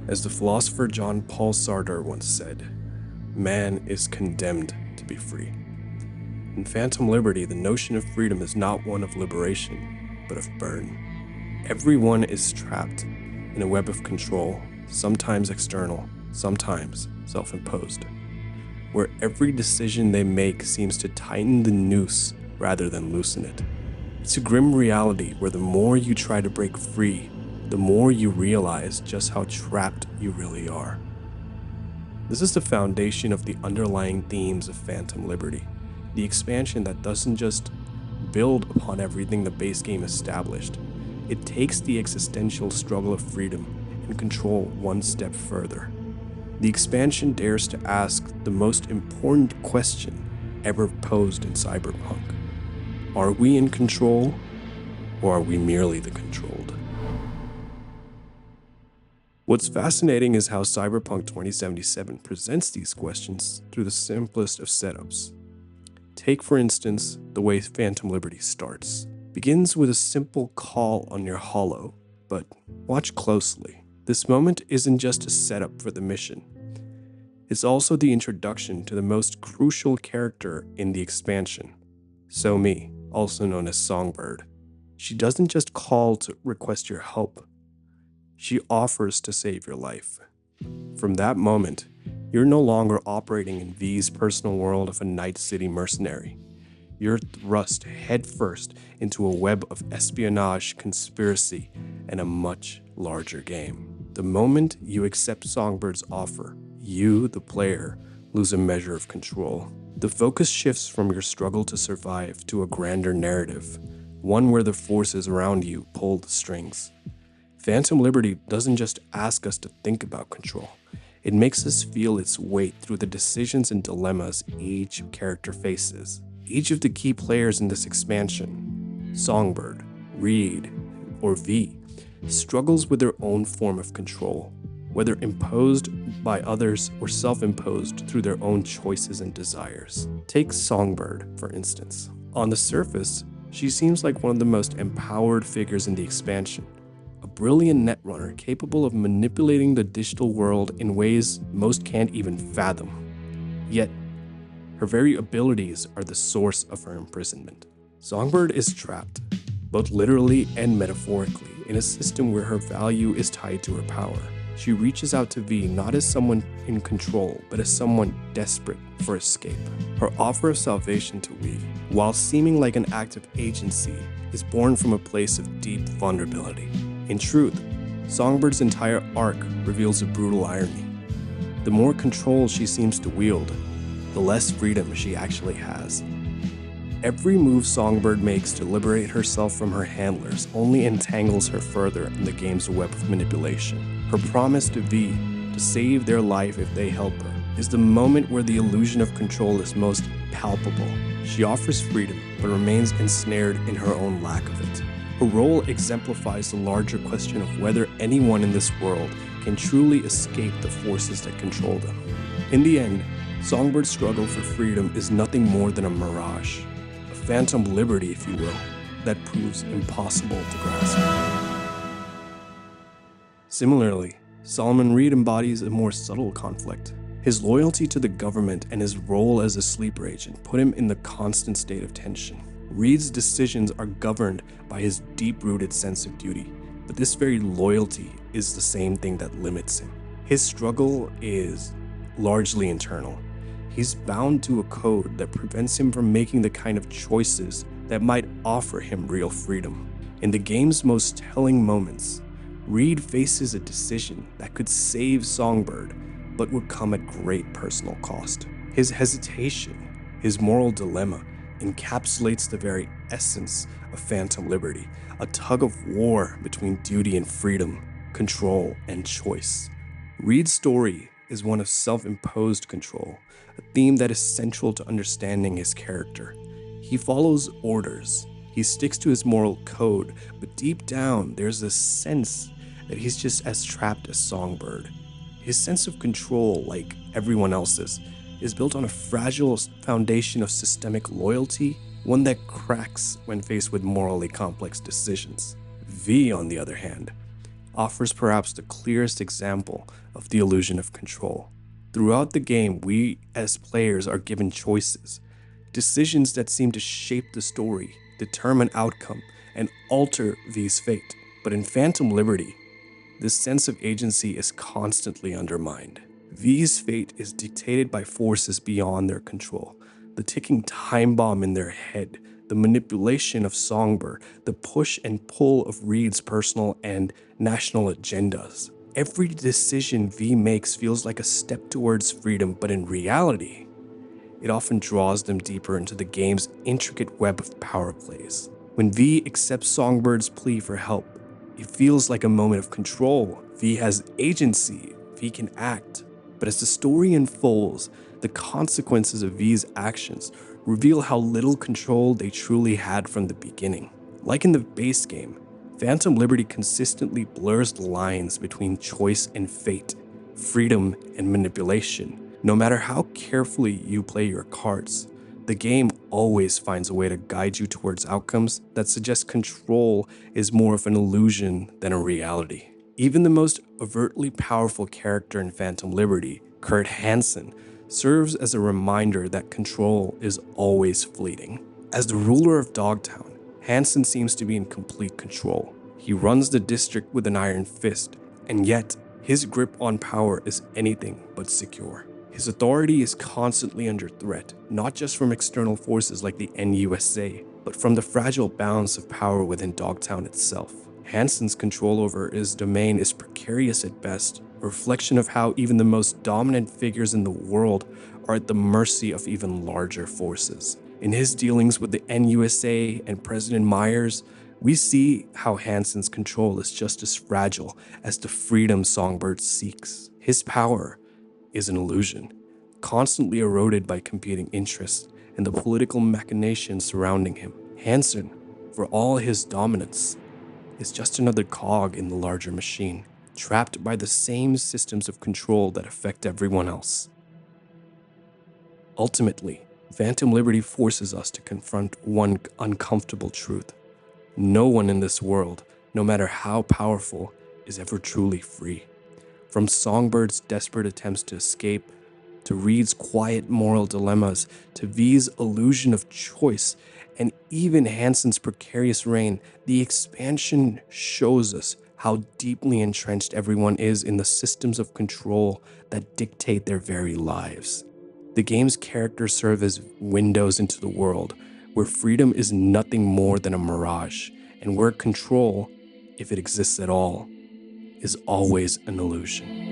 As the philosopher John Paul Sartre once said, man is condemned to be free. In Phantom Liberty, the notion of freedom is not one of liberation, but of burden. Everyone is trapped in a web of control, sometimes external, sometimes self-imposed, where every decision they make seems to tighten the noose rather than loosen it. It's a grim reality where the more you try to break free, the more you realize just how trapped you really are. This is the foundation of the underlying themes of Phantom Liberty, the expansion that doesn't just build upon everything the base game established. It takes the existential struggle of freedom and control one step further. The expansion dares to ask the most important question ever posed in Cyberpunk. Are we in control, or are we merely the controlled? What's fascinating is how Cyberpunk 2077 presents these questions through the simplest of setups. Take, for instance, the way Phantom Liberty starts. Begins with a simple call on your holo, but watch closely. This moment isn't just a setup for the mission. It's also the introduction to the most crucial character in the expansion, Somi, also known as Songbird. She doesn't just call to request your help. She offers to save your life. From that moment, you're no longer operating in V's personal world of a Night City mercenary. You're thrust headfirst into a web of espionage, conspiracy, and a much larger game. The moment you accept Songbird's offer, you, the player, lose a measure of control. The focus shifts from your struggle to survive to a grander narrative, one where the forces around you pull the strings. Phantom Liberty doesn't just ask us to think about control. It makes us feel its weight through the decisions and dilemmas each character faces. Each of the key players in this expansion, Songbird, Reed, or V, struggles with their own form of control, whether imposed by others or self-imposed through their own choices and desires. Take Songbird, for instance. On the surface, she seems like one of the most empowered figures in the expansion. A brilliant netrunner capable of manipulating the digital world in ways most can't even fathom. Yet, her very abilities are the source of her imprisonment. Songbird is trapped, both literally and metaphorically, in a system where her value is tied to her power. She reaches out to V not as someone in control, but as someone desperate for escape. Her offer of salvation to V, while seeming like an act of agency, is born from a place of deep vulnerability. In truth, Songbird's entire arc reveals a brutal irony. The more control she seems to wield, the less freedom she actually has. Every move Songbird makes to liberate herself from her handlers only entangles her further in the game's web of manipulation. Her promise to V to save their life if they help her is the moment where the illusion of control is most palpable. She offers freedom, but remains ensnared in her own lack of it. Her role exemplifies the larger question of whether anyone in this world can truly escape the forces that control them. In the end, Songbird's struggle for freedom is nothing more than a mirage, a phantom liberty, if you will, that proves impossible to grasp. Similarly, Solomon Reed embodies a more subtle conflict. His loyalty to the government and his role as a sleeper agent put him in the constant state of tension. Reed's decisions are governed by his deep-rooted sense of duty, but this very loyalty is the same thing that limits him. His struggle is largely internal. He's bound to a code that prevents him from making the kind of choices that might offer him real freedom. In the game's most telling moments, Reed faces a decision that could save Songbird, but would come at great personal cost. His hesitation, his moral dilemma, encapsulates the very essence of Phantom Liberty, a tug of war between duty and freedom, control and choice. Reed's story is one of self-imposed control, a theme that is central to understanding his character. He follows orders, he sticks to his moral code, but deep down there's this sense that he's just as trapped as Songbird. His sense of control, like everyone else's, is built on a fragile foundation of systemic loyalty, one that cracks when faced with morally complex decisions. V, on the other hand, offers perhaps the clearest example of the illusion of control. Throughout the game, we as players are given choices, decisions that seem to shape the story, determine outcome, and alter V's fate. But in Phantom Liberty, this sense of agency is constantly undermined. V's fate is dictated by forces beyond their control. The ticking time bomb in their head, the manipulation of Songbird, the push and pull of Reed's personal and national agendas. Every decision V makes feels like a step towards freedom, but in reality, it often draws them deeper into the game's intricate web of power plays. When V accepts Songbird's plea for help, it feels like a moment of control. V has agency, V can act. But as the story unfolds, the consequences of V's actions reveal how little control they truly had from the beginning. Like in the base game, Phantom Liberty consistently blurs the lines between choice and fate, freedom and manipulation. No matter how carefully you play your cards, the game always finds a way to guide you towards outcomes that suggest control is more of an illusion than a reality. Even the most overtly powerful character in Phantom Liberty, Kurt Hansen, serves as a reminder that control is always fleeting. As the ruler of Dogtown, Hansen seems to be in complete control. He runs the district with an iron fist, and yet his grip on power is anything but secure. His authority is constantly under threat, not just from external forces like the NUSA, but from the fragile balance of power within Dogtown itself. Hansen's control over his domain is precarious at best, a reflection of how even the most dominant figures in the world are at the mercy of even larger forces. In his dealings with the NUSA and President Myers, we see how Hansen's control is just as fragile as the freedom Songbird seeks. His power is an illusion, constantly eroded by competing interests and the political machinations surrounding him. Hansen, for all his dominance, is just another cog in the larger machine, trapped by the same systems of control that affect everyone else. Ultimately, Phantom Liberty forces us to confront one uncomfortable truth. No one in this world, no matter how powerful, is ever truly free. From Songbird's desperate attempts to escape, to Reed's quiet moral dilemmas, to V's illusion of choice, and even Hansen's precarious reign, the expansion shows us how deeply entrenched everyone is in the systems of control that dictate their very lives. The game's characters serve as windows into the world, where freedom is nothing more than a mirage, and where control, if it exists at all, is always an illusion.